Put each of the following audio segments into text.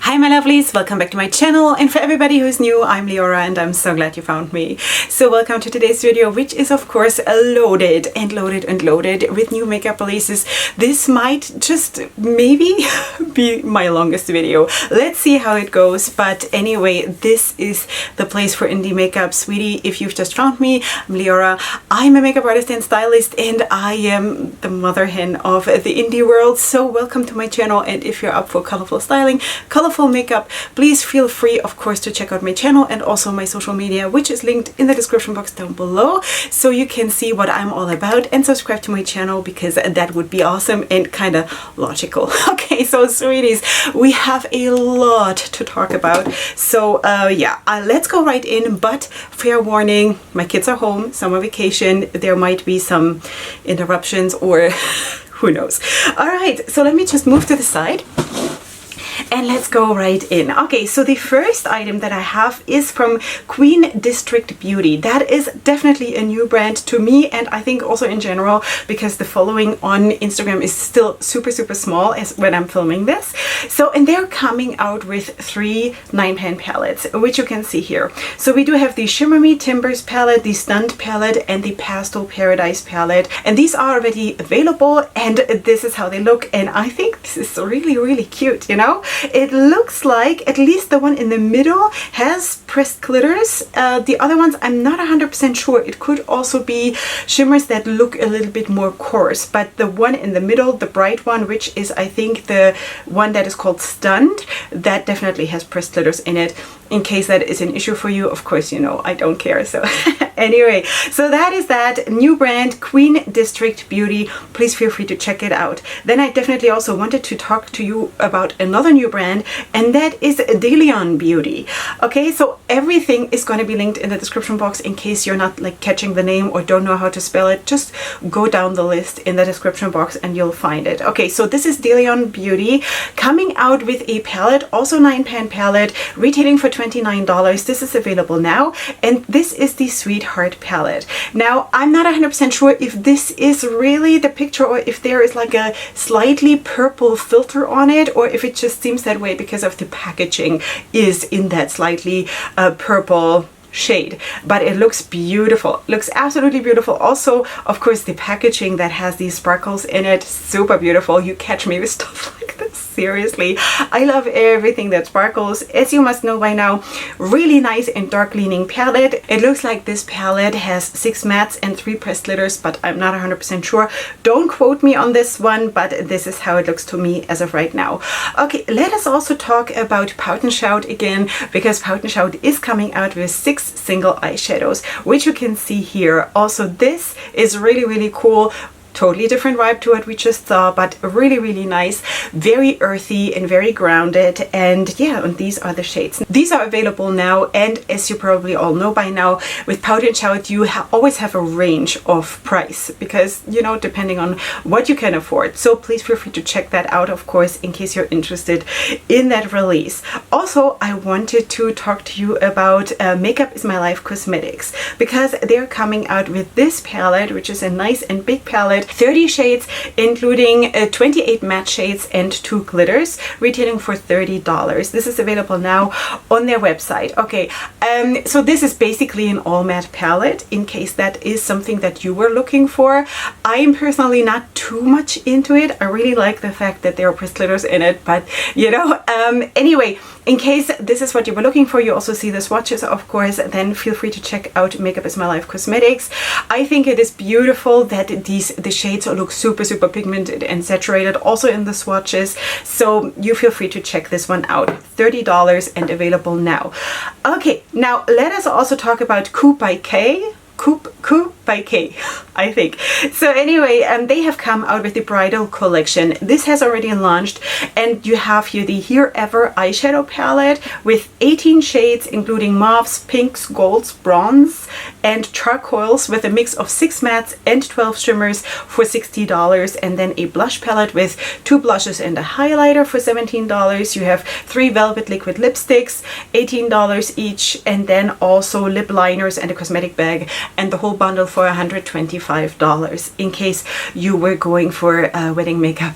Hi my lovelies, welcome back to my channel, and for everybody who's new, I'm Leorah and I'm so glad you found me. So welcome to today's video, which is of course loaded with new makeup releases. This might just maybe be my longest video. Let's see how it goes, but anyway, this is the place for indie makeup. Sweetie, if you've just found me, I'm Leorah. I'm a makeup artist and stylist, and I am the mother hen of the indie world. So welcome to my channel, and if you're up for colorful styling, colorful makeup, please feel free of course to check out my channel and also my social media, which is linked in the description box down below, so you can see what I'm all about and subscribe to my channel, because that would be awesome and kind of logical. Okay, so sweeties, we have a lot to talk about, so yeah, let's go right in. But fair warning, my kids are home, summer vacation, there might be some interruptions or who knows. All right, so let me just move to the side and let's go right in. Okay, so the first item that I have is from Queen District Beauty. That is definitely a new brand to me, and I think also in general, because the following on Instagram is still super small as when I'm filming this. So, and they're coming out with 3 9-pan palettes, which you can see here. So we do have the Shimmer Me Timbers palette, the Stunned palette, and the Pastel Paradise palette, and these are already available, and this is how they look, and I think this is really cute, you know? It looks like at least the one in the middle has pressed glitters. The other ones, I'm not 100% sure. It could also be shimmers that look a little bit more coarse, but the one in the middle, the bright one, which is I think the one that is called Stunned, that definitely has pressed glitters in it. In case that is an issue for you, of course, you know, I don't care. So anyway, so that is that new brand, Queen District Beauty. Please feel free to check it out. Then I definitely also wanted to talk to you about another new brand, and that is Dion Beauty. Okay, so everything is going to be linked in the description box in case you're not like catching the name or don't know how to spell it. Just go down the list in the description box and you'll find it. Okay, so this is Dion Beauty coming out with a palette, also 9-pan palette, retailing for $29. This is available now, and this is the Sweetheart palette. Now, I'm not 100% sure if this is really the picture or if there is like a slightly purple filter on it, or if it just seems that way because of the packaging is in that slightly purple shade, but it looks beautiful, looks absolutely beautiful. Also, of course, the packaging that has these sparkles in it, super beautiful. You catch me with stuff like this, seriously. I love everything that sparkles. As you must know by now, really nice and dark leaning palette. It looks like this palette has 6 mattes and 3 pressed glitters, but I'm not 100% sure. Don't quote me on this one, but this is how it looks to me as of right now. Okay, let us also talk about Pout and Shout again, because Pout and Shout is coming out with 6 single eyeshadows, which you can see here. Also, this is really cool. Totally different vibe to what we just saw, but really nice, very earthy and very grounded. And yeah, and these are the shades. These are available now, and as you probably all know by now, with Pout and Shout you always have a range of price, because you know, depending on what you can afford. So please feel free to check that out, of course, in case you're interested in that release. Also, I wanted to talk to you about Makeup Is My Life Cosmetics, because they're coming out with this palette, which is a nice and big palette, 30 shades, including 28 matte shades and 2 glitters, retailing for $30. This is available now on their website. Okay, so this is basically an all matte palette, in case that is something that you were looking for. I am personally not too much into it. I really like the fact that there are pressed glitters in it, but you know, anyway, in case this is what you were looking for, you also see the swatches, of course, then feel free to check out Makeup Is My Life Cosmetics. I think it is beautiful that the shades look super pigmented and saturated also in the swatches, so you feel free to check this one out. $30 and available now. Okay, now let us also talk about Coupe By K. Coupe By K, I think. So anyway, they have come out with the bridal collection. This has already launched, and you have here the Here Ever eyeshadow palette with 18 shades, including mauves, pinks, golds, bronze, and charcoals, with a mix of 6 mattes and 12 shimmers for $60, and then a blush palette with 2 blushes and a highlighter for $17. You have 3 velvet liquid lipsticks, $18 each, and then also lip liners and a cosmetic bag, and the whole bundle for $125, in case you were going for wedding makeup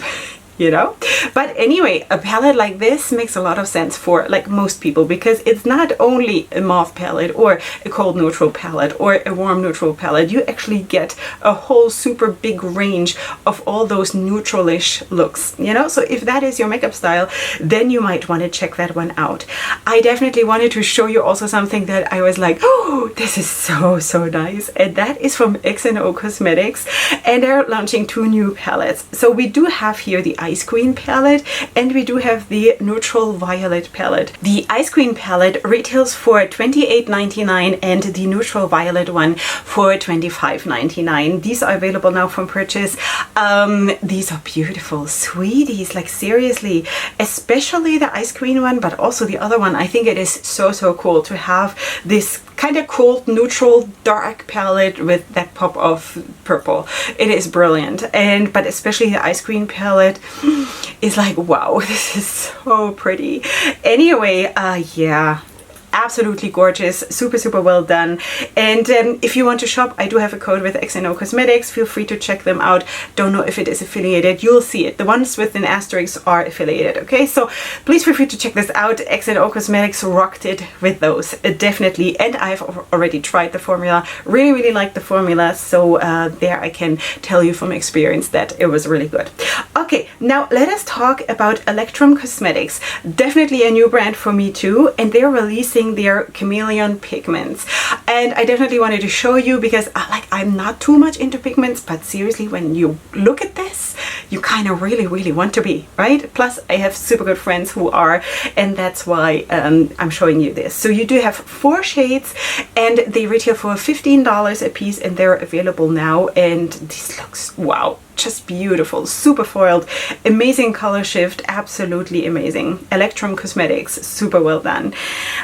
you know. But anyway, a palette like this makes a lot of sense for like most people, because it's not only a mauve palette or a cold neutral palette or a warm neutral palette. You actually get a whole super big range of all those neutralish looks, you know. So if that is your makeup style, then you might want to check that one out. I definitely wanted to show you also something that I was like, oh, this is so nice, and that is from XNO Cosmetics, and they're launching 2 new palettes. So we do have here the Ice Queen palette, and we do have the Neutral Violet palette. The Ice Queen palette retails for $28.99 and the Neutral Violet one for $25.99. These are available now from purchase. These are beautiful sweeties, like seriously, especially the Ice Queen one, but also the other one. I think it is so cool to have this kind of cool neutral dark palette with that pop of purple. It is brilliant. And but especially the Ice Cream palette is like, wow, this is so pretty. Anyway, yeah, absolutely gorgeous, super well done. And if you want to shop, I do have a code with XNO Cosmetics. Feel free to check them out. Don't know if it is affiliated. You'll see it. The ones with an asterisk are affiliated. Okay, so please feel free to check this out. XNO Cosmetics rocked it with those, definitely. And I've already tried the formula. Really like the formula. So there I can tell you from experience that it was really good. Okay, now let us talk about Electrum Cosmetics. Definitely a new brand for me too, and they're releasing their chameleon pigments, and I definitely wanted to show you because I'm not too much into pigments, but seriously, when you look at this, you kind of really want to be, right? Plus I have super good friends who are, and that's why I'm showing you this. So you do have 4 shades, and they retail for $15 a piece, and they're available now, and this looks, wow, just beautiful, super foiled, amazing color shift, absolutely amazing. Electrum Cosmetics, super well done.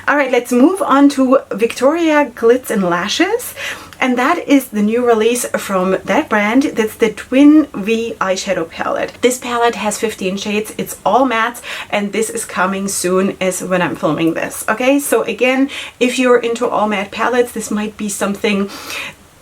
All right, let's move on to Victoria Glitz and Lashes, and that is the new release from that brand. That's the Twin V eyeshadow palette. This palette has 15 shades, it's all matte, and this is coming soon as when I'm filming this. Okay, so again, if you're into all matte palettes, this might be something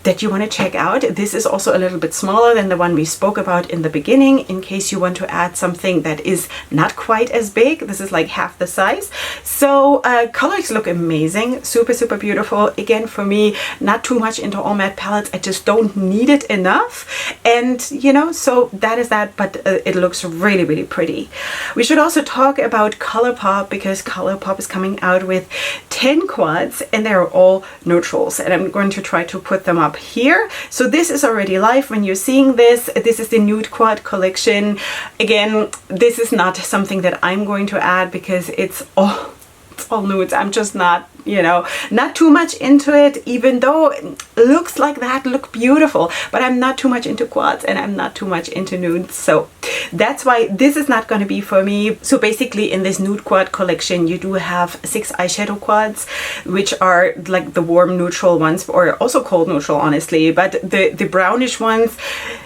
that you want to check out. This is also a little bit smaller than the one we spoke about in the beginning, in case you want to add something that is not quite as big. This is like half the size. So colors look amazing, super beautiful. Again, for me, not too much into all matte palettes. I just don't need it enough, and you know, so that is that, but it looks really pretty. We should also talk about ColourPop, because ColourPop is coming out with 10 quads, and they're all neutrals, and I'm going to try to put them up here. So this is already live when you're seeing this. This is the nude quad collection. Again, this is not something that I'm going to add because it's all nudes. I'm just not, you know, not too much into it, even though it looks like that, look beautiful, but I'm not too much into quads, and I'm not too much into nudes, so that's why this is not going to be for me. So basically in this nude quad collection, you do have 6 eyeshadow quads, which are like the warm neutral ones, or also cold neutral, honestly, but the brownish ones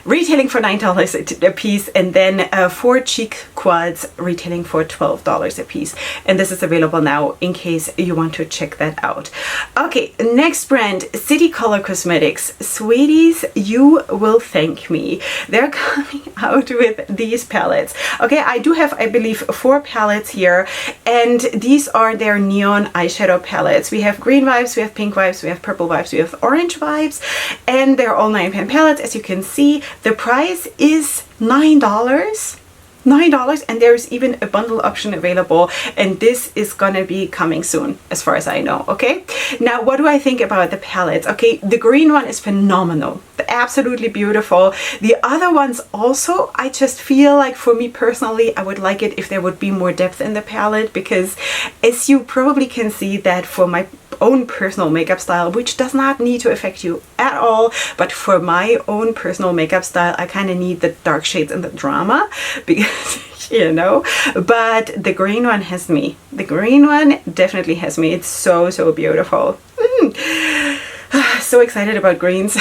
retailing for $9 a piece, and then 4 cheek quads retailing for $12 a piece, and this is available now in case you want to check that out. Okay, next brand, City Color Cosmetics. Sweeties, you will thank me. They're coming out with these palettes. Okay, I do have, I believe, 4 palettes here, and these are their neon eyeshadow palettes. We have green vibes, we have pink vibes, we have purple vibes, we have orange vibes, and they're all 9-pan palettes. As you can see, the price is $9, and there's even a bundle option available, and this is gonna be coming soon as far as I know. Okay, now what do I think about the palettes? Okay, the green one is phenomenal, absolutely beautiful. The other ones also, I just feel like, for me personally, I would like it if there would be more depth in the palette, because as you probably can see, that for my own personal makeup style, which does not need to affect you at all, but for my own personal makeup style, I kind of need the dark shades and the drama, because you know, but the green one has me. The green one definitely has me. It's so beautiful. So excited about greens.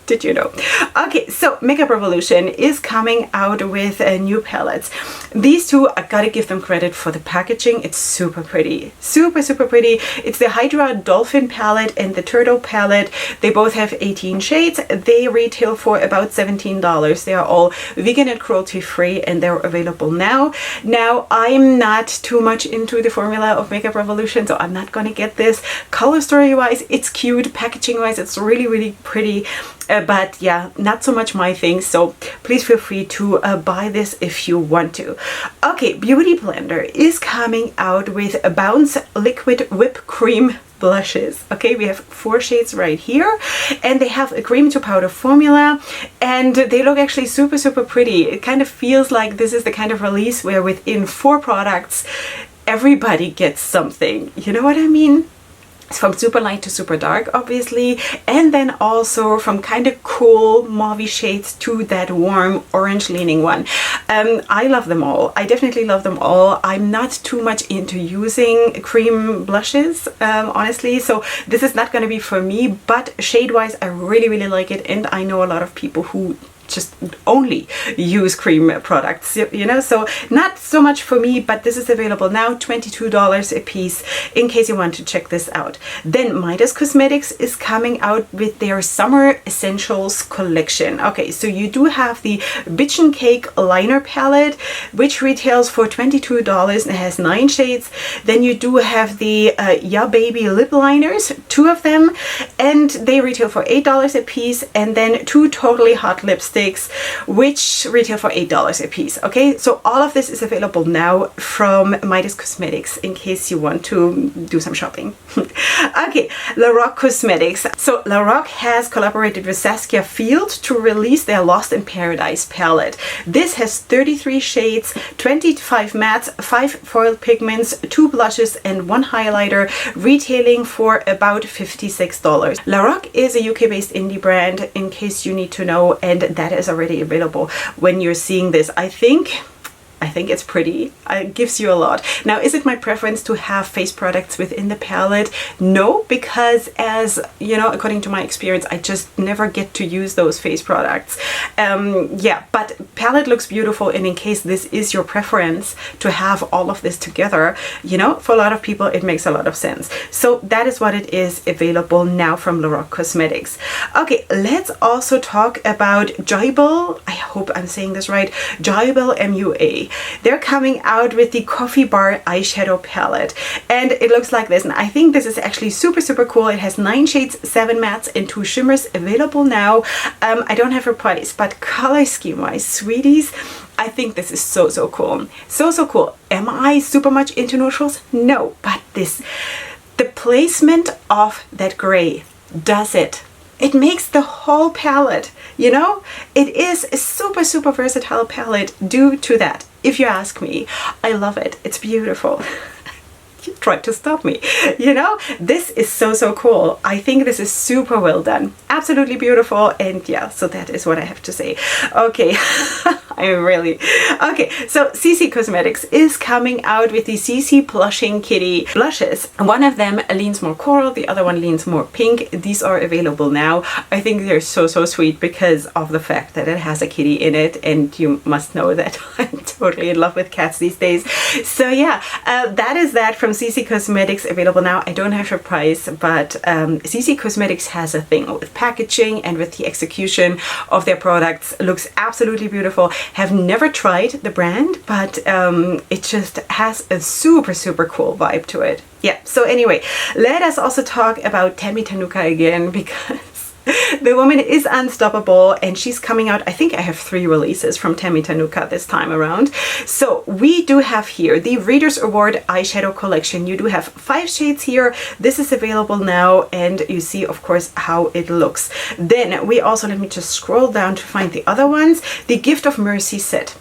Did you know? Okay, so Makeup Revolution is coming out with new palettes. These two, I gotta give them credit for the packaging. It's super pretty. Super, super pretty. It's the Hydra Dolphin palette and the Turtle palette. They both have 18 shades. They retail for about $17. They are all vegan and cruelty free and they're available now. Now, I'm not too much into the formula of Makeup Revolution, so I'm not gonna get this. Color story wise, it's cute. Packaging wise, it's really, really pretty. But yeah, not so much my thing, so please feel free to buy this if you want to. Okay, Beauty Blender is coming out with a Bounce Liquid Whipped Cream blushes. Okay, we have 4 shades right here, and they have a cream to powder formula, and they look actually super, super pretty. It kind of feels like this is the kind of release where within 4 products, everybody gets something. You know what I mean? It's from super light to super dark, obviously, and then also from kind of cool mauve shades to that warm orange leaning one. I love them all. I definitely love them all. I'm not too much into using cream blushes, honestly, so this is not going to be for me, but shade wise I really, really like it, and I know a lot of people who just only use cream products, you know, so not so much for me, but this is available now, $22 a piece, in case you want to check this out. Then Midas Cosmetics is coming out with their Summer Essentials collection. Okay, so you do have the Bitch and Cake liner palette, which retails for $22 and it has 9 shades. Then you do have the Ya Baby lip liners, 2 of them, and they retail for $8 a piece, and then 2 Totally Hot lipsticks, which retail for $8 a piece. Okay, so all of this is available now from Midas Cosmetics in case you want to do some shopping. Okay, Lorac Cosmetics. So Lorac has collaborated with Saskia Field to release their Lost in Paradise palette. This has 33 shades, 25 mattes, 5 foil pigments, 2 blushes and 1 highlighter, retailing for about $56. Lorac is a UK-based indie brand, in case you need to know, and that is already available when you're seeing this. I think it's pretty. It gives you a lot. Now, is it my preference to have face products within the palette? No, because as you know, according to my experience, I just never get to use those face products. Yeah, but palette looks beautiful, and in case this is your preference to have all of this together, you know, for a lot of people it makes a lot of sense. So that is what it is available now from Lorac Cosmetics. Okay, let's also talk about Joybell. I hope I'm saying this right. Joybell MUA. They're coming out with the Coffee Bar eyeshadow palette, and it looks like this, and I think this is actually super, super cool. It has 9 shades, 7 mattes and 2 shimmers available now. I don't have a price, but color scheme wise, sweeties, I think this is so, so cool. So, so cool. Am I super much into neutrals? No, but the placement of that gray does it. It makes the whole palette, you know, it is a super, super versatile palette due to that. If you ask me, I love it. It's beautiful. You tried to stop me, you know, this is so, so cool. I think this is super well done, absolutely beautiful, and yeah, so that is what I have to say. Okay. Okay, so CXC Cosmetics is coming out with the CC Blushing Kitty blushes. One of them leans more coral, the other one leans more pink. These are available now. I think they're so, so sweet because of the fact that it has a kitty in it, and you must know that I'm totally in love with cats these days. So yeah, that is that from CXC Cosmetics, available now. I don't have a price, but CXC Cosmetics has a thing with packaging and with the execution of their products. Looks absolutely beautiful. Have never tried the brand, but it just has a super, super cool vibe to it. Yeah, so anyway, let us also talk about Tammy Tanuka again, because the woman is unstoppable, and she's coming out. I think I have 3 releases from Tammy Tanuka this time around. So we do have here the Readers Award eyeshadow collection. You do have 5 shades here. This is available now, and you see, of course, how it looks. Then we also, let me just scroll down to find the other ones. The Gift of Mercy set.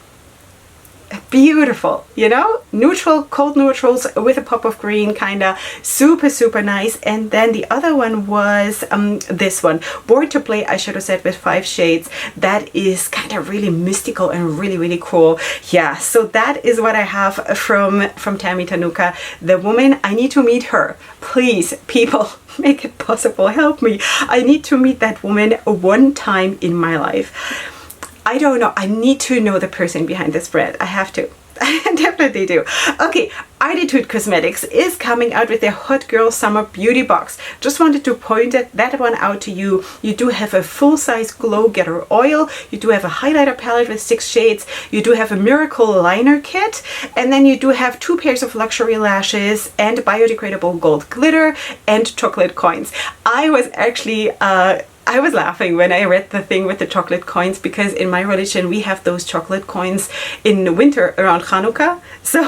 beautiful, you know, neutral, cold neutrals with a pop of green, kind of super nice. And then the other one was this one, Born to Play eyeshadow set with 5 shades. That is kind of really mystical and really cool. Yeah, so that is what I have from Tammy Tanuka, the woman. I need to meet her. Please, people, make it possible. Help me. I need to meet that woman one time in my life. I don't know. I need to know the person behind this brand. I have to. I definitely do. Okay, APW Cosmetics is coming out with their Hot Girl Summer Beauty Box. Just wanted to point that one out to you. You do have a full-size Glow Getter oil. You do have a highlighter palette with 6 shades. You do have a Miracle Liner Kit. And then you do have 2 pairs of luxury lashes and biodegradable gold glitter and chocolate coins. I was actually... I was laughing when I read the thing with the chocolate coins, because in my religion we have those chocolate coins in the winter around Hanukkah. So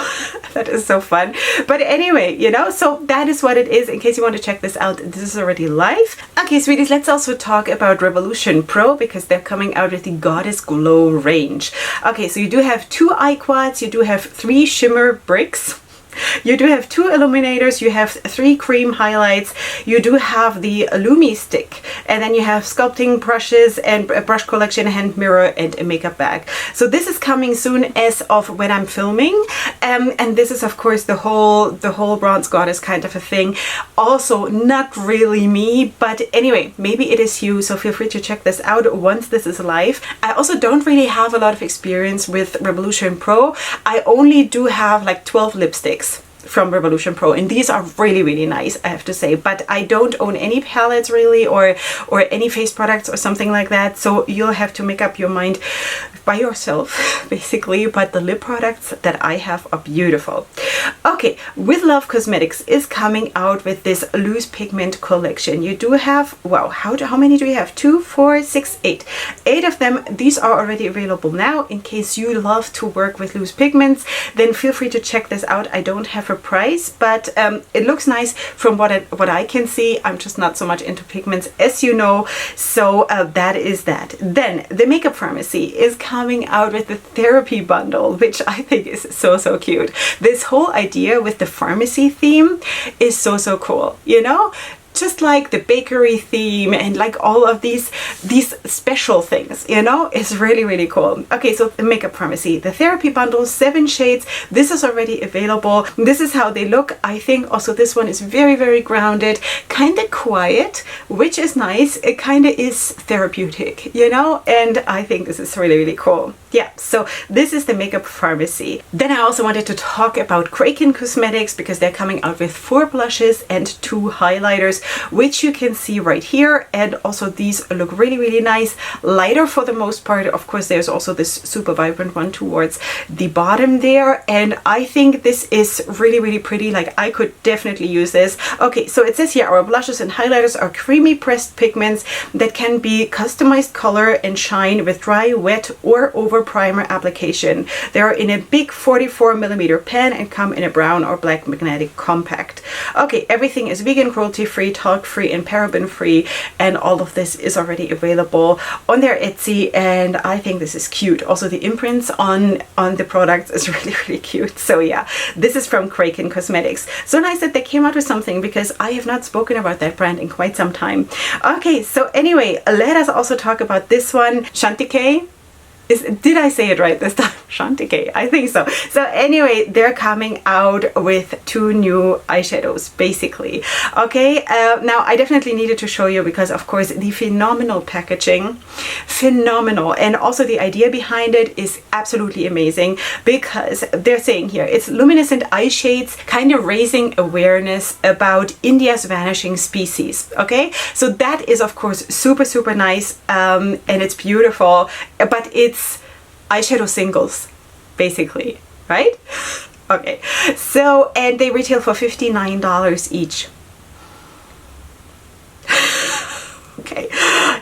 that is so fun. But anyway, you know, so that is what it is. In case you want to check this out, this is already live. Okay, sweeties, let's also talk about Revolution Pro, because they're coming out with the Goddess Glow range. Okay, so you do have 2 eye quads, you do have 3 shimmer bricks. You do have 2 illuminators, you have 3 cream highlights, you do have the Lumi stick, and then you have sculpting brushes and a brush collection, a hand mirror, and a makeup bag. So this is coming soon as of when I'm filming, and this is of course the whole bronze goddess kind of a thing. Also not really me, but anyway, maybe it is you, so feel free to check this out once this is live. I also don't really have a lot of experience with Revolution Pro. I only do have like 12 lipsticks from Revolution Pro, and these are really nice, I have to say. But I don't own any palettes really, or any face products or something like that, so you'll have to make up your mind by yourself basically. But the lip products that I have are beautiful. Okay, With Love Cosmetics is coming out with this loose pigment collection. You do have, wow, how many do you have? 2, 4, 6, 8. 8 of them. These are already available now. In case you love to work with loose pigments, then feel free to check this out. I don't have a price, but it looks nice from what I can see. I'm just not so much into pigments, as you know, so that is that. Then the Makeup Pharmacy is coming out with the therapy bundle, which I think is so cute. This whole idea with the pharmacy theme is so cool, you know, just like the bakery theme and like all of these special things, you know, is really cool. Okay, so the Makeup Pharmacy, the therapy bundle, 7 shades. This is already available. This is how they look. I think also this one is very grounded, kind of quiet, which is nice. It kind of is therapeutic, you know, and I think this is really cool. Yeah, so this is the Makeup Pharmacy. Then I also wanted to talk about Kraken Cosmetics, because they're coming out with 4 blushes and 2 highlighters, which you can see right here. And also these look really nice, lighter for the most part. Of course, there's also this super vibrant one towards the bottom there, and I think this is really pretty. Like, I could definitely use this. Okay, so it says here, our blushes and highlighters are creamy pressed pigments that can be customized color and shine with dry, wet, or over primer application. They are in a big 44mm pen and come in a brown or black magnetic compact. Okay, everything is vegan, cruelty free, talc free, and paraben free, and all of this is already available on their Etsy, and I think this is cute. Also the imprints on the products is really cute. So yeah, this is from Kraken Cosmetics. So nice that they came out with something, because I have not spoken about that brand in quite some time. Okay, so anyway, let us also talk about this one, Chantique. Did I say it right this time? Chantique, I think so. So anyway, they're coming out with 2 new eyeshadows, basically. Okay, now I definitely needed to show you, because of course the phenomenal packaging, phenomenal, and also the idea behind it is absolutely amazing, because they're saying here it's luminescent eye shades, kind of raising awareness about India's vanishing species. Okay, so that is of course super nice, and it's beautiful, but it's eyeshadow singles basically, right? Okay, so, and they retail for $59 each. Okay,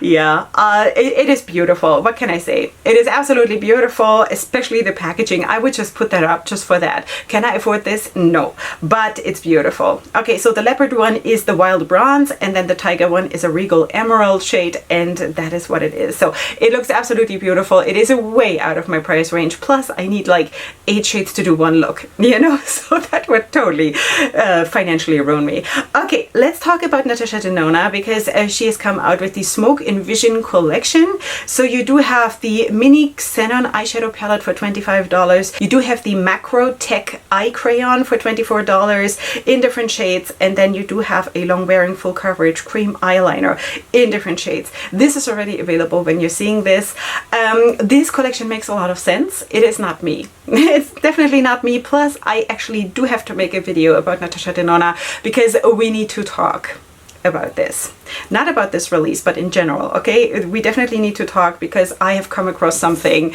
Yeah, it is beautiful. What can I say? It is absolutely beautiful, especially the packaging. I would just put that up just for that. Can I afford this? No, but it's beautiful. Okay, so the leopard one is the wild bronze, and then the tiger one is a regal emerald shade, and that is what it is. So it looks absolutely beautiful. It is way out of my price range. Plus, I need like 8 shades to do one look, you know, so that would totally financially ruin me. Okay, let's talk about Natasha Denona, because she has come out with the Smoke Envision collection. So you do have the mini xenon eyeshadow palette for $25. You do have the macro tech eye crayon for $24 in different shades, and then you do have a long wearing full coverage cream eyeliner in different shades. This is already available when you're seeing this. This collection makes a lot of sense. It is not me. It's definitely not me. Plus, I actually do have to make a video about Natasha Denona because we need to talk about this. Not about this release, but in general, okay? We definitely need to talk because I have come across something.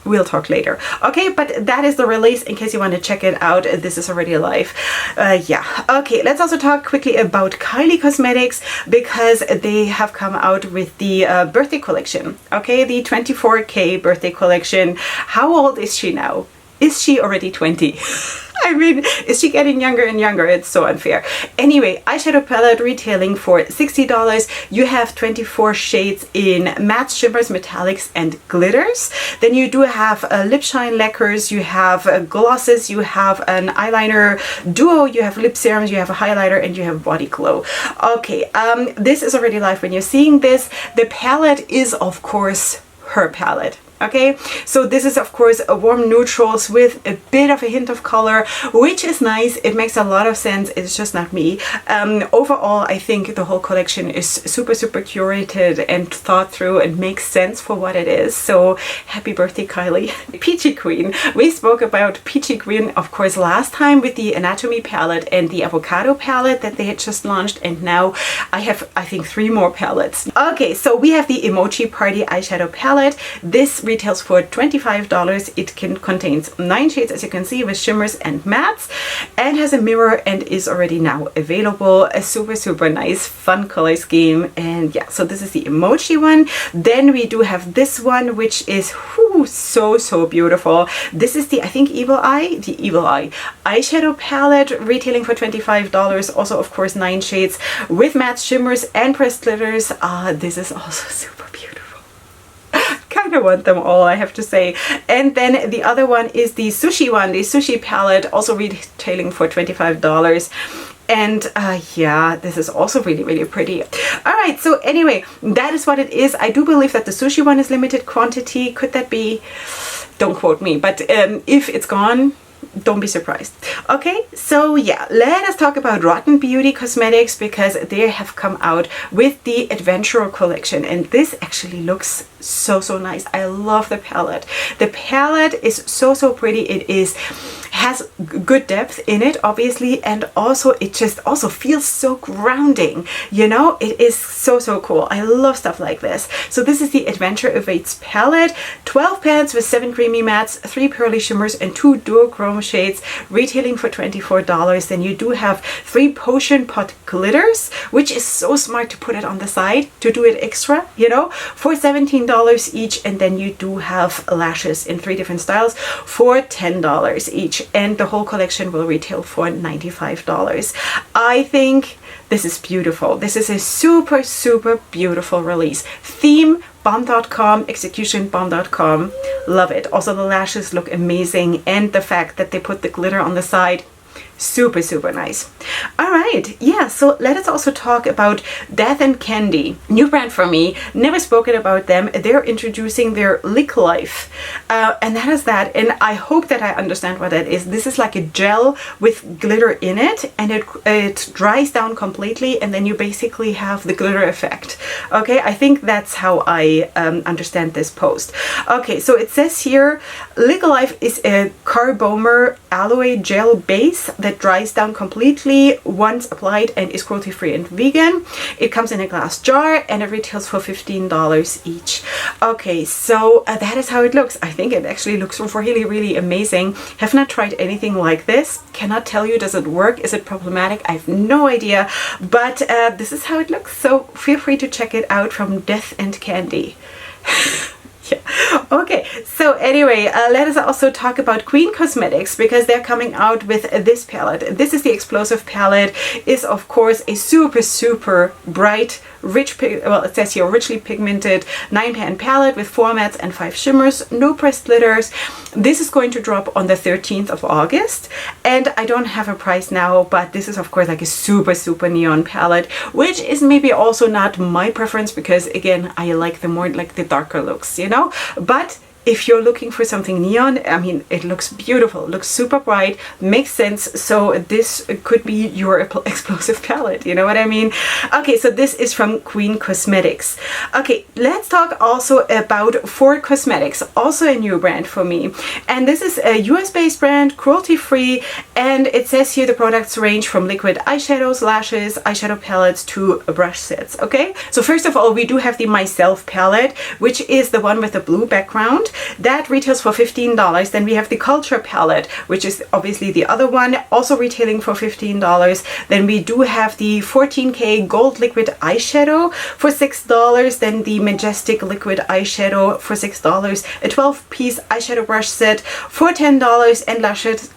We'll talk later. Okay, but that is the release in case you want to check it out. This is already live. Yeah. Okay, let's also talk quickly about Kylie Cosmetics because they have come out with the birthday collection. Okay, the 24K birthday collection. How old is she now? Is she already 20? I mean, is she getting younger and younger? It's so unfair. Anyway, eyeshadow palette retailing for $60. You have 24 shades in matte, shimmers, metallics, and glitters. Then you do have lip shine lacquers, you have glosses, you have an eyeliner duo, you have lip serums, you have a highlighter, and you have body glow. Okay, this is already live when you're seeing this. The palette is, of course, her palette. Okay, so this is of course a warm neutrals with a bit of a hint of color, which is nice. It makes a lot of sense. It's just not me. Overall, I think the whole collection is super curated and thought through and makes sense for what it is. So happy birthday, Kylie. Peachy Queen. We spoke about Peachy Queen, of course, last time with the Anatomy palette and the Avocado palette that they had just launched, and now I have, I think, 3 more palettes. Okay, so we have the Emoji Party eyeshadow palette. This retails for $25. It contains 9 shades, as you can see, with shimmers and mattes, and has a mirror and is already now available. A super nice fun color scheme. And yeah, so this is the Emoji one. Then we do have this one, which is so beautiful. This is the, I think, Evil Eye eyeshadow palette, retailing for $25. Also, of course, 9 shades with matte, shimmers, and pressed glitters. This is also super beautiful. Kind of want them all, I have to say. And then the other one is the Sushi one, the Sushi palette, also retailing for $25. And yeah, this is also really pretty. All right, so anyway, that is what it is. I do believe that the Sushi one is limited quantity. Could that be? Don't quote me, but if it's gone, don't be surprised. Okay, so yeah, let us talk about Rotten Beauty Cosmetics because they have come out with the Adventurer collection, and this actually looks so nice. I love the palette. The palette is so pretty. It has good depth in it, obviously, and also it just also feels so grounding, you know. It is so cool. I love stuff like this. So this is the Adventure Awaits palette. 12 palettes with 7 creamy mattes, 3 pearly shimmers, and 2 duochrome shades, retailing for $24. Then you do have 3 potion pot glitters, which is so smart to put it on the side to do it extra, you know, for $17 each. And then you do have lashes in 3 different styles for $10 each, and the whole collection will retail for $95. I think this is beautiful. This is a super beautiful release. Theme bomb.com, execution bomb.com. Love it. Also, the lashes look amazing, and the fact that they put the glitter on the side, super nice. All right, yeah, so let us also talk about Death and Candy. New brand for me, never spoken about them. They're introducing their Lick Life, and that is that, and I hope that I understand what that is. This is like a gel with glitter in it, and it dries down completely, and then you basically have the glitter effect. Okay, I think that's how I understand this post. Okay, so it says here, Lick Life is a carbomer aloe gel base that dries down completely once applied and is cruelty-free and vegan. It comes in a glass jar and it retails for $15 each. Okay, so that is how it looks. I think it actually looks really, really amazing. Have not tried anything like this. Cannot tell you, does it work? Is it problematic? I have no idea, but this is how it looks. So feel free to check it out from Death and Candy. Yeah. Okay, so anyway, let us also talk about Queen Cosmetics because they're coming out with this palette. This is the Explosive palette. Is of course a super bright, rich, well, it says here richly pigmented 9-pan palette with 4 mattes and 5 shimmers, no pressed glitters. This is going to drop on the 13th of August, and I don't have a price now, but this is of course like a super neon palette, which is maybe also not my preference because again, I like the more like the darker looks, you know, but if you're looking for something neon, I mean, it looks beautiful, looks super bright, makes sense. So this could be your explosive palette, you know what I mean? Okay, so this is from Queen Cosmetics. Okay, let's talk also about For Cosmetics, also a new brand for me. And this is a US-based brand, cruelty-free, and it says here the products range from liquid eyeshadows, lashes, eyeshadow palettes to brush sets, okay? So first of all, we do have the Myself palette, which is the one with the blue background. That retails for $15. Then we have the Culture palette, which is obviously the other one, also retailing for $15. Then we do have the 14K Gold Liquid Eyeshadow for $6. Then the Majestic Liquid Eyeshadow for $6. A 12-piece eyeshadow brush set for $10, and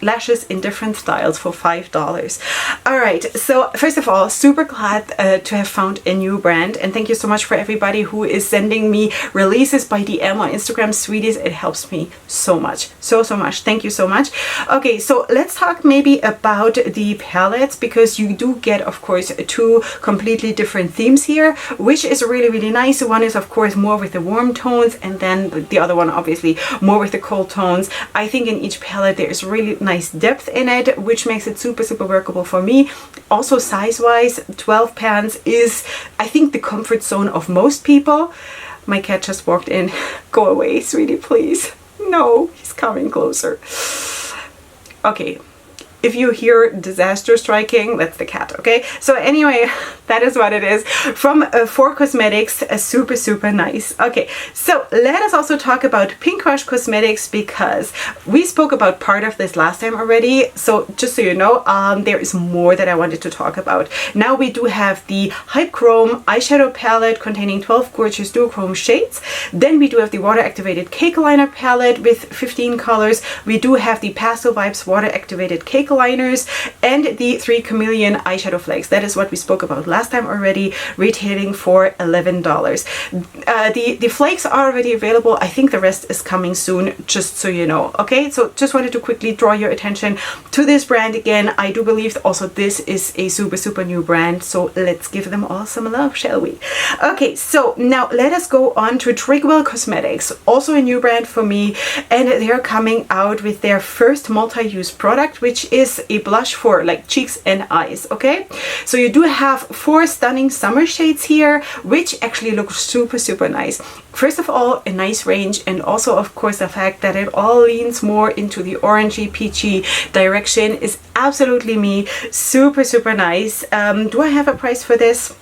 lashes in different styles for $5. All right, so first of all, super glad to have found a new brand, and thank you so much for everybody who is sending me releases by DM on Instagram, sweeties. It helps me so much, so much. Thank you so much. Okay, so let's talk maybe about the palettes, because you do get of course 2 completely different themes here, which is really nice. One is of course more with the warm tones, and then the other one obviously more with the cold tones. I think in each palette there is really nice depth in it, which makes it super workable for me. Also size wise, 12 pans is I think the comfort zone of most people. My cat just walked in. Go away, sweetie, please. No, he's coming closer. Okay, if you hear disaster striking, that's the cat, okay? So anyway, that is what it is from For Cosmetics, super nice. Okay, so let us also talk about Pink Rush Cosmetics, because we spoke about part of this last time already. So just so you know, there is more that I wanted to talk about. Now we do have the Hype Chrome eyeshadow palette containing 12 gorgeous duochrome shades. Then we do have the water activated cake liner palette with 15 colors. We do have the Pastel Vibes water activated cake liners and the 3 chameleon eyeshadow flakes. That is what we spoke about last time already, retailing for $11. The flakes are already available. I think the rest is coming soon, just so you know. Okay, so just wanted to quickly draw your attention to this brand again. I do believe also this is a super new brand, so let's give them all some love, shall we? Okay, so now let us go on to Trigwell Cosmetics, also a new brand for me, and they are coming out with their first multi-use product, which is a blush for like cheeks and eyes. Okay, so you do have 4 stunning summer shades here, which actually look super nice. First of all, a nice range, and also of course the fact that it all leans more into the orangey peachy direction is absolutely me. Super nice. Do I have a price for this?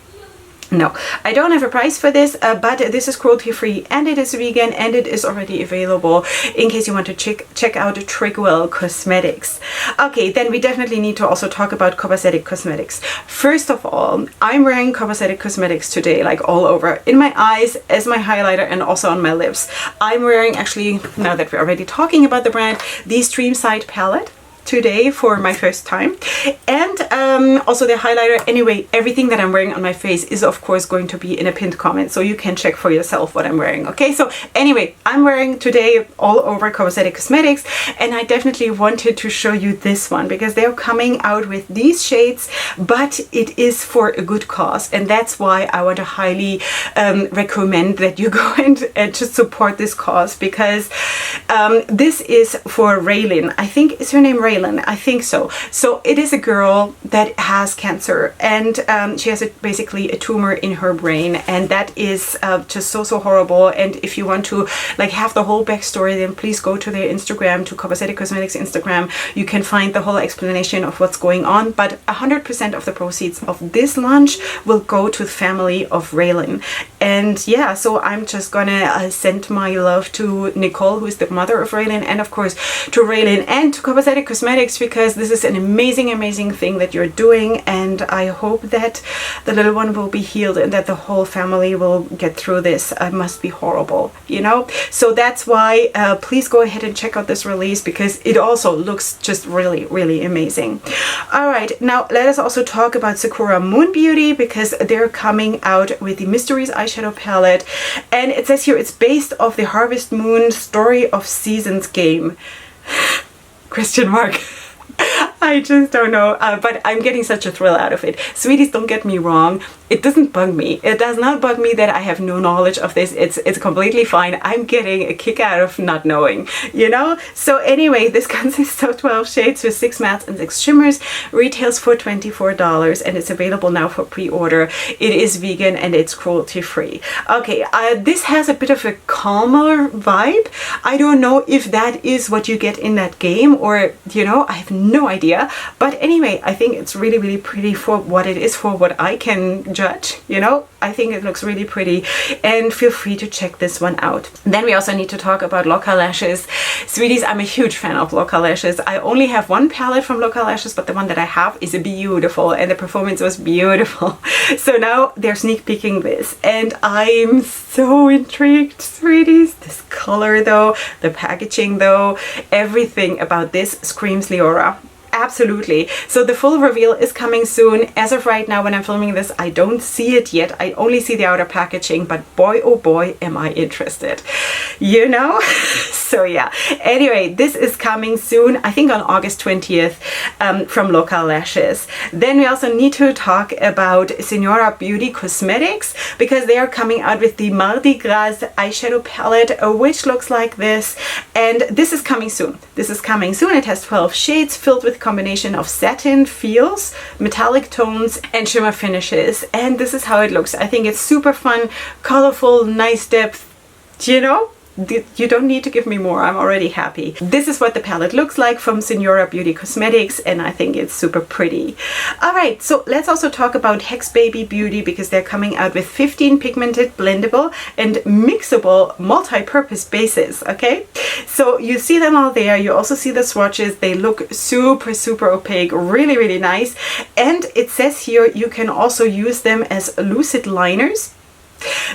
No, I don't have a price for this, but this is cruelty free and it is vegan, and it is already available in case you want to check out Trigwell Cosmetics. Okay, then we definitely need to also talk about XNO Cosmetics. First of all, I'm wearing XNO Cosmetics today, like all over, in my eyes, as my highlighter, and also on my lips. I'm wearing, actually, now that we're already talking about the brand, the Streamside palette today for my first time, and also the highlighter. Anyway, everything that I'm wearing on my face is of course going to be in a pinned comment, so you can check for yourself what I'm wearing. Okay, so anyway, I'm wearing today all over XNO Cosmetics, and I definitely wanted to show you this one because they're coming out with these shades, but it is for a good cause, and that's why I want to highly recommend that you go and just support this cause, because this is for Raylin. I think, is her name Raylin? Raylan, I think so. So it is a girl that has cancer, and she has basically a tumor in her brain, and that is just so horrible. And if you want to like have the whole backstory, then please go to their Instagram, to XNO Cosmetics Instagram. You can find the whole explanation of what's going on, but 100% of the proceeds of this launch will go to the family of Raylan. And yeah, so I'm just gonna send my love to Nicole, who is the mother of Raylan, and of course to Raylan and to XNO Cosmetics, because this is an amazing thing that you're doing, and I hope that the little one will be healed and that the whole family will get through this. It must be horrible, you know? So that's why please go ahead and check out this release, because it also looks just really amazing. All right, now let us also talk about Sakura Moon Beauty, because they're coming out with the Mysteries eyeshadow palette, and it says here it's based off the Harvest Moon Story of Seasons game. Question mark. I just don't know, but I'm getting such a thrill out of it. Sweeties, don't get me wrong. It doesn't bug me. It does not bug me that I have no knowledge of this. It's completely fine. I'm getting a kick out of not knowing, you know? So anyway, this consists of 12 shades with 6 mattes and 6 shimmers. Retails for $24, and it's available now for pre-order. It is vegan and it's cruelty-free. Okay, this has a bit of a calmer vibe. I don't know if that is what you get in that game, or, you know, I have no idea. But anyway, I think it's really pretty for what it is, for what I can judge, you know. I think it looks really pretty, and feel free to check this one out. Then we also need to talk about Lorac lashes. Sweeties, I'm a huge fan of Lorac lashes. I only have one palette from Lorac lashes, but the one that I have is beautiful, and the performance was beautiful. So now they're sneak peeking this, and I'm so intrigued, sweeties. This color though, the packaging though, everything about this screams Leorah. Absolutely. So the full reveal is coming soon. As of right now, when I'm filming this, I don't see it yet. I only see the outer packaging, but boy, oh boy, am I interested, you know? So yeah, anyway, this is coming soon, I think on August 20th from Lorac Lashes. Then we also need to talk about Señora Beauty Cosmetics, because they are coming out with the Mardi Gras eyeshadow palette, which looks like this, and this is coming soon. This is coming soon. It has 12 shades filled with combination of satin feels, metallic tones, and shimmer finishes, and this is how it looks. I think it's super fun, colorful, nice depth, you know? You don't need to give me more. I'm already happy. This is what the palette looks like from Señora Beauty Cosmetics, and I think it's super pretty. All right, so let's also talk about XBaby Beauty, because they're coming out with 15 pigmented, blendable, and mixable multi-purpose bases, okay? So you see them all there. You also see the swatches. They look super opaque, really nice. And it says here you can also use them as lucid liners.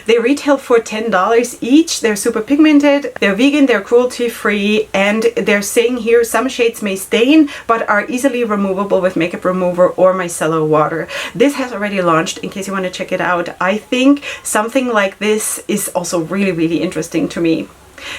They retail for $10 each. They're super pigmented, they're vegan, they're cruelty-free, and they're saying here some shades may stain but are easily removable with makeup remover or micellar water. This has already launched, in case you want to check it out. I think something like this is also really interesting to me.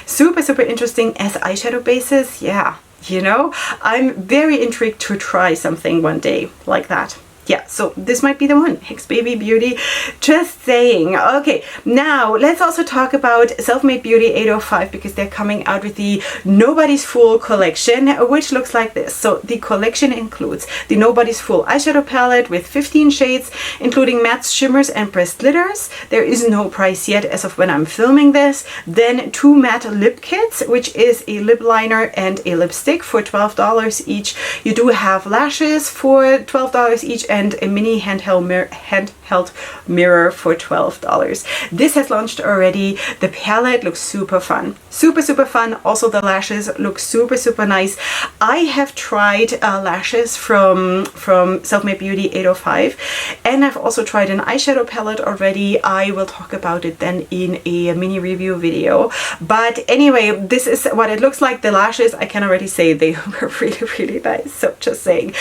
Super interesting as eyeshadow bases. Yeah, you know, I'm very intrigued to try something one day like that. Yeah, so this might be the one. XBaby Beauty, just saying. Okay, now let's also talk about Selfmade Beauty 805, because they're coming out with the Nobody's Fool collection, which looks like this. So the collection includes the Nobody's Fool eyeshadow palette with 15 shades, including mattes, shimmers, and pressed glitters. There is no price yet as of when I'm filming this. Then 2 matte lip kits, which is a lip liner and a lipstick for $12 each. You do have lashes for $12 each, and a mini handheld mirror for $12. This has launched already. The palette looks super fun. Super fun. Also the lashes look super nice. I have tried lashes from Selfmade Beauty 805, and I've also tried an eyeshadow palette already. I will talk about it then in a mini review video. But anyway, this is what it looks like. The lashes, I can already say they were really nice. So just saying.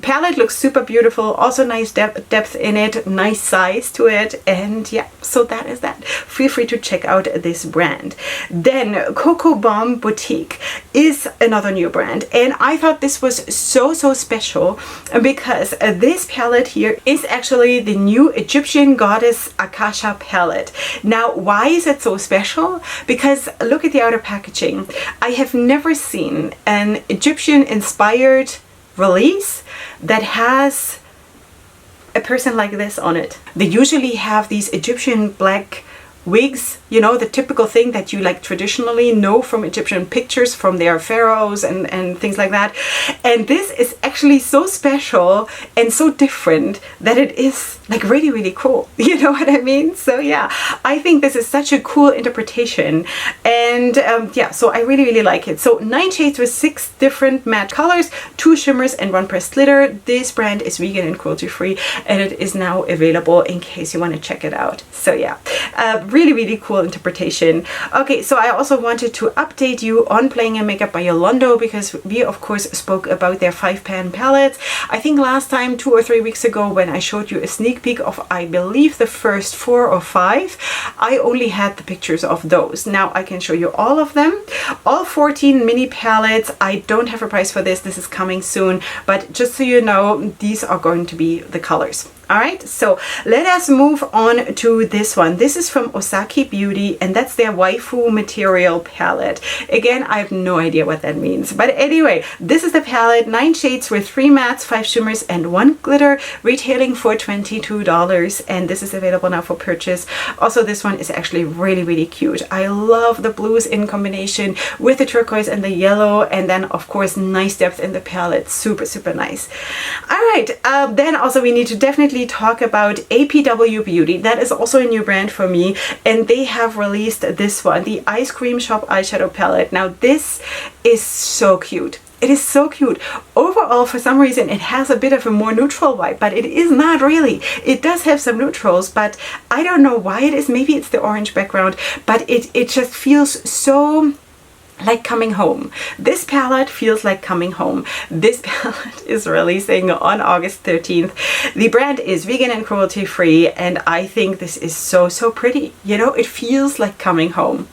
Palette looks super beautiful. beautiful. Also nice depth in it, nice size to it. And yeah, so that is that. Feel free to check out this brand. Then Coco Boutique is another new brand, and I thought this was so special because this palette here is actually the new Egyptian goddess Akasha palette. Now, why is it so special? Because look at the outer packaging. I have never seen an Egyptian inspired release that has a person like this on it. They usually have these Egyptian black wigs, you know, the typical thing that you like traditionally know from Egyptian pictures, from their pharaohs and things like that. And this is actually so special and so different that it is like really cool. You know what I mean? So yeah, I think this is such a cool interpretation. And yeah, so I really like it. So 9 shades with 6 different matte colors, 2 shimmers and 1 pressed glitter. This brand is vegan and cruelty free, and it is now available in case you want to check it out. So yeah, really cool interpretation. Okay, so I also wanted to update you on Playing in Makeup by Yolanda, because we of course spoke about their 5-pan palettes. I think last time 2 or 3 weeks ago when I showed you a sneak peek of, I believe, the first 4 or 5, I only had the pictures of those. Now I can show you all of them, all 14 mini palettes. I don't have a price for this. This is coming soon, but just so you know, these are going to be the colors. Alright, so let us move on to this one. This is from Osaki Beauty, and that's their waifu material palette. Again, I have no idea what that means. But anyway, this is the palette, 9 shades with 3 mattes, 5 shimmers, and 1 glitter, retailing for $22. And this is available now for purchase. Also, this one is actually really cute. I love the blues in combination with the turquoise and the yellow. And then, of course, nice depth in the palette. Super nice. Alright, then also we need to definitely talk about APW Beauty. That is also a new brand for me, and they have released this one, the Ice Cream Shop eyeshadow palette. Now this is so cute. It is so cute. Overall, for some reason, it has a bit of a more neutral vibe, but it is not really. It does have some neutrals, but I don't know why it is. Maybe it's the orange background, but it just feels so like coming home. This palette feels like coming home. This palette is releasing on August 13th. The brand is vegan and cruelty free, and I think this is so pretty. You know, it feels like coming home.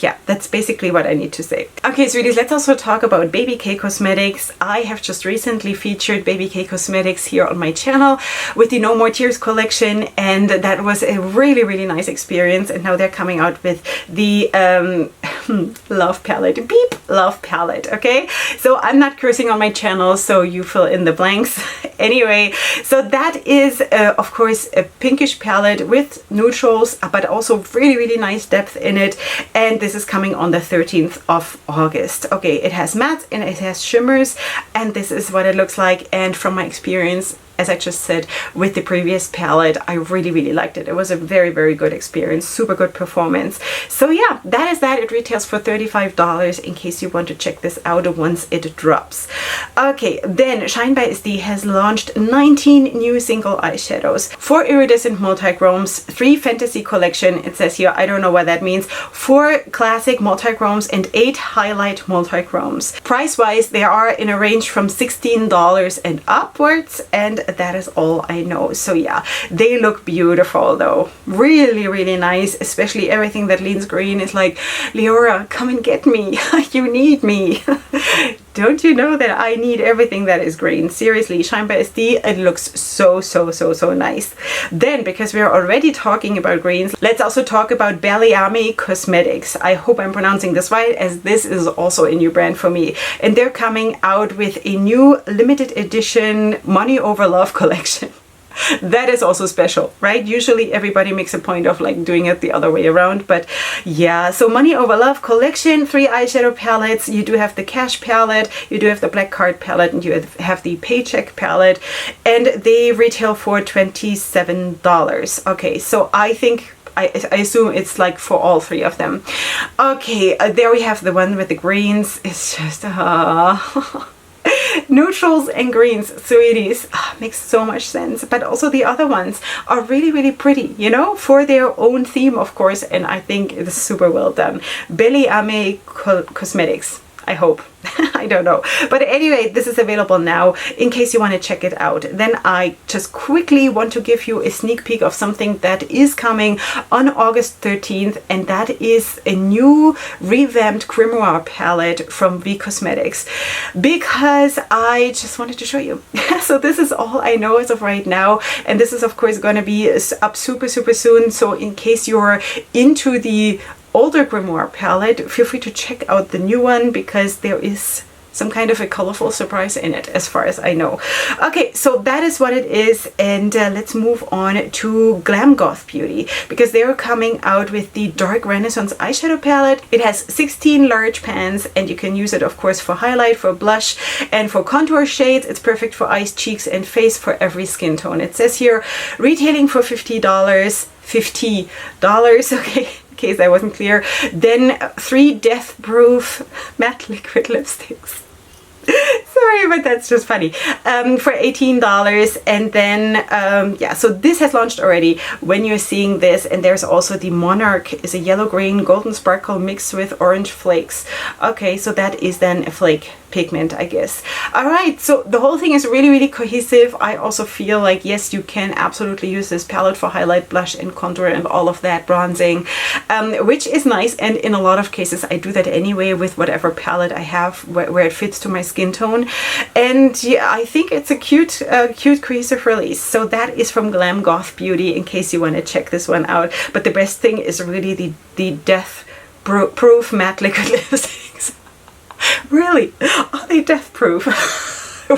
Yeah, that's basically what I need to say. Okay, sweeties, let's also talk about Baby K Cosmetics. I have just recently featured Baby K Cosmetics here on my channel with the No More Tears collection, and that was a really nice experience. And now they're coming out with the love palette, love palette. Okay, so I'm not cursing on my channel, so you fill in the blanks. Anyway, so that is of course a pinkish palette with neutrals, but also really nice depth in it. And this is coming on the 13th of August. Okay, it has matte and it has shimmers, and this is what it looks like. And from my experience, as I just said, with the previous palette, I really liked it. It was a very good experience, super good performance. So yeah, that is that. It retails for $35 in case you want to check this out once it drops. Okay, then Shine by SD has launched 19 new single eyeshadows, 4 iridescent multi-chromes, 3 fantasy collection, it says here, I don't know what that means, 4 classic multi-chromes, and 8 highlight multi-chromes. Price-wise, they are in a range from $16 and upwards, and that is all I know. So yeah, they look beautiful though. Really nice, especially everything that leans green is like, Leorah, come and get me. You need me. Don't you know that I need everything that is green? Seriously, Shine by SD, it looks so nice. Then, because we are already talking about greens, let's also talk about APW Cosmetics. I hope I'm pronouncing this right, as this is also a new brand for me. And they're coming out with a new limited edition Money Over Love collection. That is also special, right? Usually everybody makes a point of like doing it the other way around, but yeah. So Money Over Love collection, 3 eyeshadow palettes. You do have the cash palette, you do have the black card palette, and you have the paycheck palette, and they retail for $27. Okay, so I think I assume it's like for all 3 of them. Okay, there we have the one with the greens. It's just neutrals and greens, sweeties. Makes so much sense. But also the other ones are really pretty, you know, for their own theme, of course, and I think it's super well done. APW Cosmetics. I hope. I don't know. But anyway, this is available now in case you want to check it out. Then I just quickly want to give you a sneak peek of something that is coming on August 13th, and that is a new revamped grimoire palette from V Cosmetics, because I just wanted to show you. So this is all I know as of right now, and this is of course going to be up super soon. So in case you're into the older grimoire palette, feel free to check out the new one, because there is some kind of a colorful surprise in it as far as I know. Okay, so that is what it is, and let's move on to Glamgoth Beauty, because they are coming out with the Dark Renaissance eyeshadow palette. It has 16 large pans, and you can use it of course for highlight, for blush, and for contour shades. It's perfect for eyes, cheeks, and face, for every skin tone. It says here retailing for $50. Okay, in case I wasn't clear. Then 3 death proof matte liquid lipsticks. Sorry, but that's just funny. For $18. And then yeah, so this has launched already when you're seeing this. And there's also the Monarch, is a yellow green golden sparkle mixed with orange flakes. Okay, so that is then a flake pigment, I guess. All right, so the whole thing is really cohesive. I also feel like, yes, you can absolutely use this palette for highlight, blush, and contour, and all of that, bronzing, which is nice. And in a lot of cases I do that anyway with whatever palette I have where it fits to my skin tone. And yeah, I think it's a cute cohesive release. So that is from Glamgoth Beauty, in case you want to check this one out. But the best thing is really the death proof matte liquid lipsticks. Really? Are they death proof?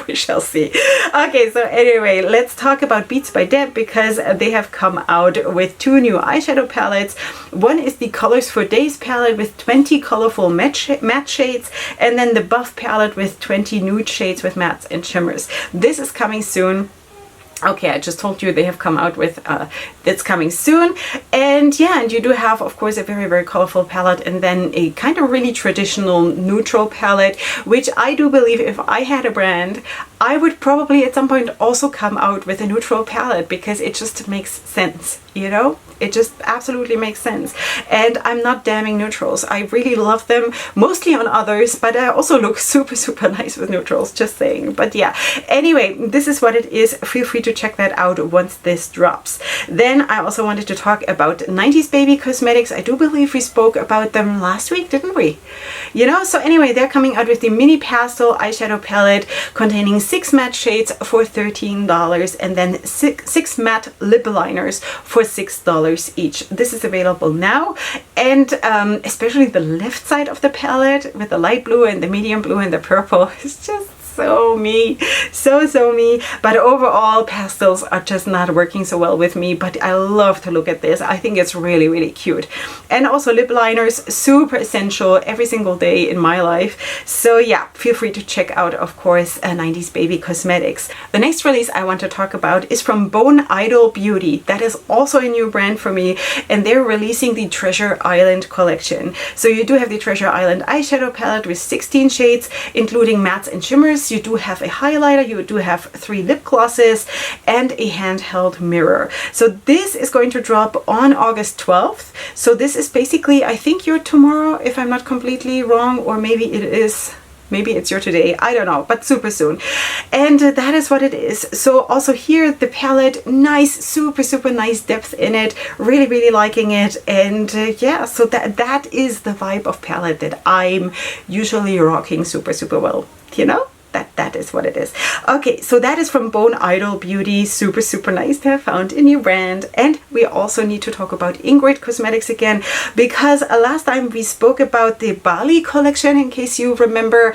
We shall see. Okay, so anyway, let's talk about Beats by Deb, because they have come out with 2 new eyeshadow palettes. One is the Colors for Days palette with 20 colorful matte shades, and then the Buff palette with 20 nude shades with mattes and shimmers. This is coming soon. Okay, I just told you they have come out with it's coming soon. And yeah, and you do have of course a very colorful palette, and then a kind of really traditional neutral palette, which I do believe if I had a brand, I would probably at some point also come out with a neutral palette, because it just makes sense, you know? It just absolutely makes sense. And I'm not damning neutrals. I really love them, mostly on others, but I also look super nice with neutrals, just saying. But yeah, anyway, this is what it is. Feel free to check that out once this drops. Then I also wanted to talk about 90s Baby Cosmetics. I do believe we spoke about them last week, didn't we? You know, so anyway, they're coming out with the mini pastel eyeshadow palette containing 6 matte shades for $13, and then 6 matte lip liners for $6 each. This is available now, and especially the left side of the palette with the light blue and the medium blue and the purple is just so me, so me. But overall, pastels are just not working so well with me, but I love to look at this. I think it's really cute. And also lip liners, super essential every single day in my life. So yeah, feel free to check out, of course, 90s Baby Cosmetics. The next release I want to talk about is from Bone Idol Beauty. That is also a new brand for me, and they're releasing the Treasure Island collection. So you do have the Treasure Island eyeshadow palette with 16 shades, including mattes and shimmers. You do have a highlighter, you do have 3 lip glosses, and a handheld mirror. So this is going to drop on August 12th. So this is basically, I think, your tomorrow, if I'm not completely wrong, or maybe it is. Maybe it's your today, I don't know, but super soon. And that is what it is. So also here, the palette, nice, super nice depth in it. Really liking it. And yeah, so that is the vibe of palette that I'm usually rocking super well, you know? That is what it is. Okay, so that is from Bone Idol Beauty. Super nice to have found a new brand. And we also need to talk about Ingrid Cosmetics again, because last time we spoke about the Bali collection, in case you remember.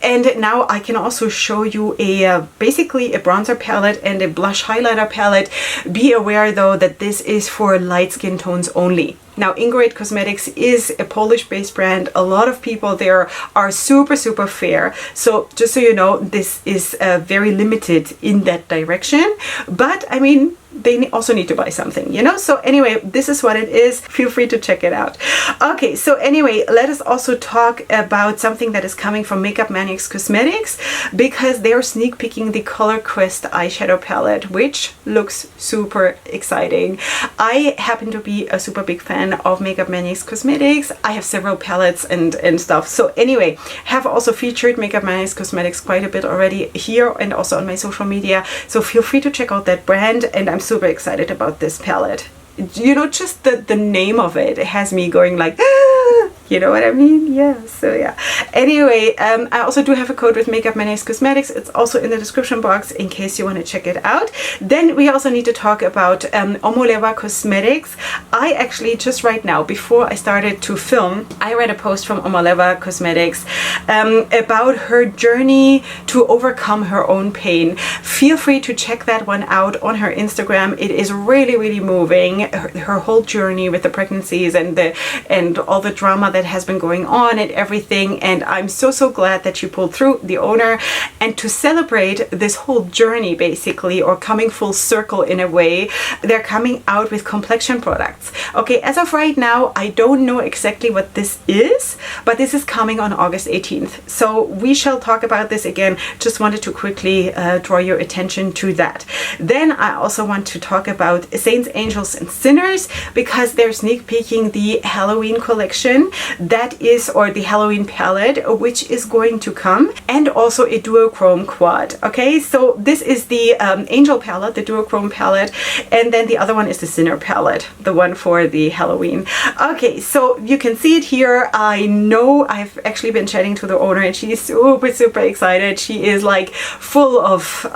And now I can also show you a basically a bronzer palette and a blush highlighter palette. Be aware though that this is for light skin tones only. Now, Ingrid Cosmetics is a Polish-based brand. A lot of people there are super fair. So just so you know, this is very limited in that direction. But I mean, they also need to buy something, you know? So anyway, this is what it is. Feel free to check it out. Okay, so anyway, let us also talk about something that is coming from Maniacs Cosmetics, because they're sneak peeking the Color Quest eyeshadow palette, which looks super exciting. I happen to be a super big fan of Maniacs Cosmetics. I have several palettes and stuff. So anyway, have also featured Maniacs Cosmetics quite a bit already here and also on my social media. So feel free to check out that brand, and I'm super excited about this palette. You know, just the name of it has me going like, ah! You know what I mean? Yeah, so yeah. Anyway, I also do have a code with Maniacs Cosmetics. It's also in the description box in case you want to check it out. Then we also need to talk about Omoleva Cosmetics. I actually just right now, before I started to film, I read a post from Omoleva Cosmetics about her journey to overcome her own pain. Feel free to check that one out on her Instagram. It is really, really moving. Her whole journey with the pregnancies and all the drama that has been going on and everything, and I'm so glad that she pulled through, the owner. And to celebrate this whole journey basically, or coming full circle in a way, they're coming out with complexion products. Okay, as of right now, I don't know exactly what this is, but this is coming on August 18th, so we shall talk about this again. Just wanted to quickly draw your attention to that. Then I also want to talk about Saints, Angels and Sinners, because they're sneak peeking the Halloween collection that is, or the Halloween palette, which is going to come, and also a duochrome quad. Okay, so this is the Angel palette, the duochrome palette, and then the other one is the Sinner palette, the one for the Halloween. Okay, so you can see it here. I know I've actually been chatting to the owner, and she's super excited. She is like full of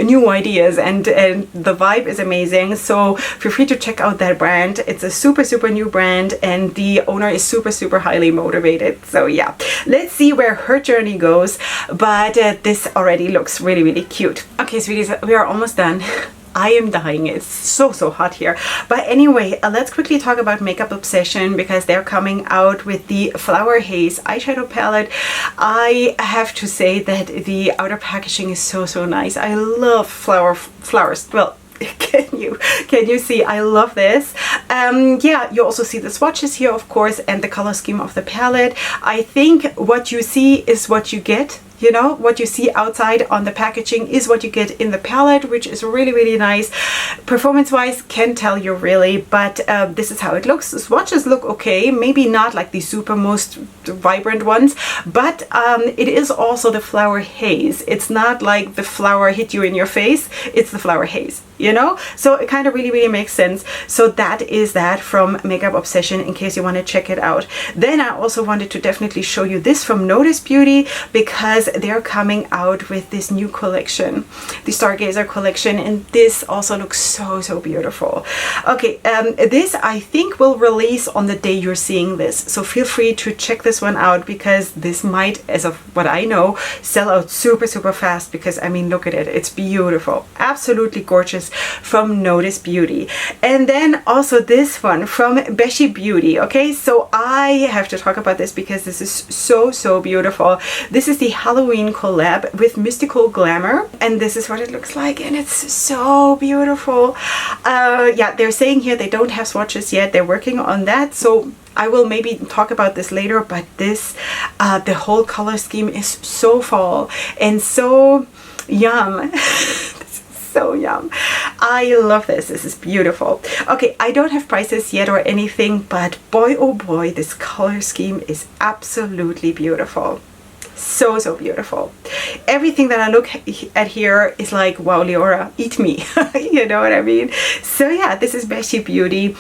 new ideas, and the vibe is amazing. So feel free to check out that brand. It's a super new brand, and the owner is super highly motivated. So yeah, let's see where her journey goes, but this already looks really cute. Okay, sweeties, we are almost done. I am dying. It's so hot here. But anyway, let's quickly talk about Makeup Obsession, because they're coming out with the Flower Haze eyeshadow palette. I have to say that the outer packaging is so nice. I love flowers. Well, can you see? I love this. Yeah, you also see the swatches here, of course, and the color scheme of the palette. I think what you see is what you get. You know, what you see outside on the packaging is what you get in the palette, which is really nice. Performance wise, can't tell you really, but this is how it looks. The swatches look okay, maybe not like the super most vibrant ones, but it is also the flower haze. It's not like the flower hit you in your face, it's the flower haze, you know? So it kind of really makes sense. So that is that from Makeup Obsession, in case you want to check it out. Then I also wanted to definitely show you this from Midas Beauty, because they're coming out with this new collection, the Stargazer collection, and this also looks so beautiful. Okay, this I think will release on the day you're seeing this, so feel free to check this one out, because this might, as of what I know, sell out super fast, because I mean, look at it, it's beautiful, absolutely gorgeous, from Midas Beauty. And then also this one from Beth Beauty. Okay, so I have to talk about this because this is so beautiful. This is the Halloween collab with Mystical Glamour, and this is what it looks like, and it's so beautiful. Yeah, they're saying here they don't have swatches yet, they're working on that, so I will maybe talk about this later, but this, the whole color scheme is so fall and so yum. So yum. I love this. This is beautiful. Okay, I don't have prices yet or anything, but boy oh boy, this color scheme is absolutely beautiful. So beautiful. Everything that I look at here is like, wow, Leorah, eat me. You know what I mean? So yeah, this is Beth Beauty.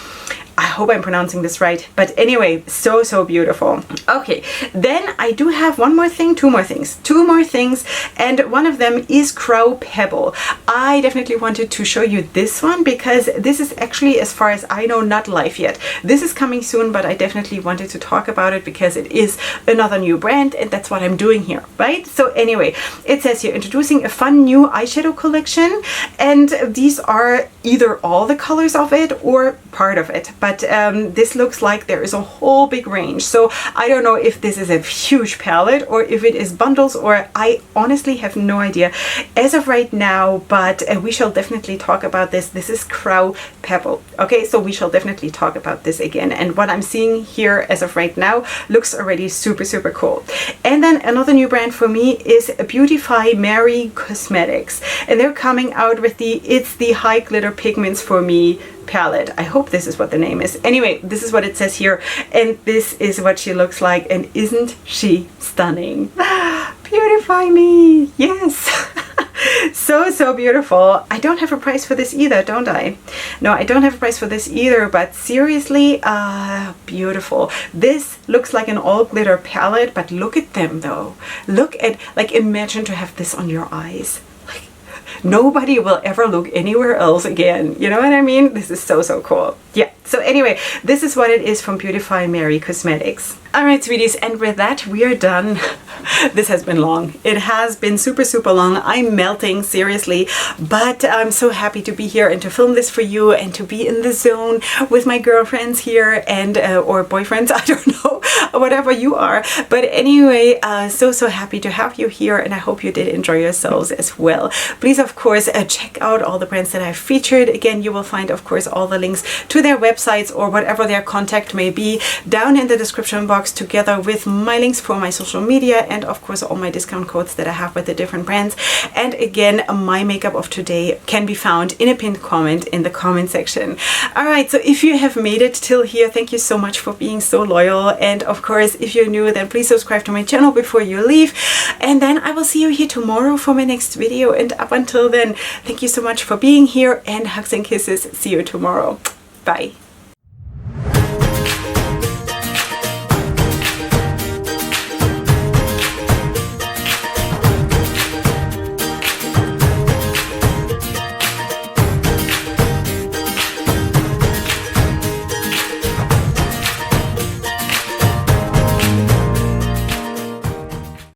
I hope I'm pronouncing this right, but anyway, so beautiful. Okay, then I do have one more thing, two more things, and one of them is Crow Pebble. I definitely wanted to show you this one, because this is actually, as far as I know, not live yet. This is coming soon, but I definitely wanted to talk about it because it is another new brand, and that's what I'm doing here, right? So anyway, it says here, introducing a fun new eyeshadow collection, and these are either all the colors of it or part of it. but this looks like there is a whole big range. So I don't know if this is a huge palette or if it is bundles, or I honestly have no idea as of right now, but we shall definitely talk about this. This is Crow Pebble. Okay, so we shall definitely talk about this again. And what I'm seeing here as of right now looks already super, super cool. And then another new brand for me is Beautify Mary Cosmetics. And they're coming out with It's the High Glitter Pigments for Me palette. I hope this is what the name is. Anyway, this is what it says here, and this is what she looks like, and isn't she stunning? Beautify me, yes. So beautiful. I don't have a price for this either, don't I? No, I don't have a price for this either, but seriously, beautiful. This looks like an all glitter palette, but look at them though. Look at, like, imagine to have this on your eyes. Nobody will ever look anywhere else again. You know what I mean? This is so cool. Yeah. So anyway, this is what it is from Beautify Mary Cosmetics. Alright, sweeties, and with that, we are done. This has been long. It has been super long. I'm melting, seriously, but I'm so happy to be here and to film this for you and to be in the zone with my girlfriends here and or boyfriends, I don't know, whatever you are. But anyway, so happy to have you here, and I hope you did enjoy yourselves as well. Please, of course, check out all the brands that I've featured. Again, you will find, of course, all the links to their websites or whatever their contact may be down in the description box, together with my links for my social media and of course all my discount codes that I have with the different brands. And again, my makeup of today can be found in a pinned comment in the comment section. Alright, so if you have made it till here, thank you so much for being so loyal. And of course, if you're new, then please subscribe to my channel before you leave. And then I will see you here tomorrow for my next video. And up until then, thank you so much for being here, and hugs and kisses. See you tomorrow. Bye.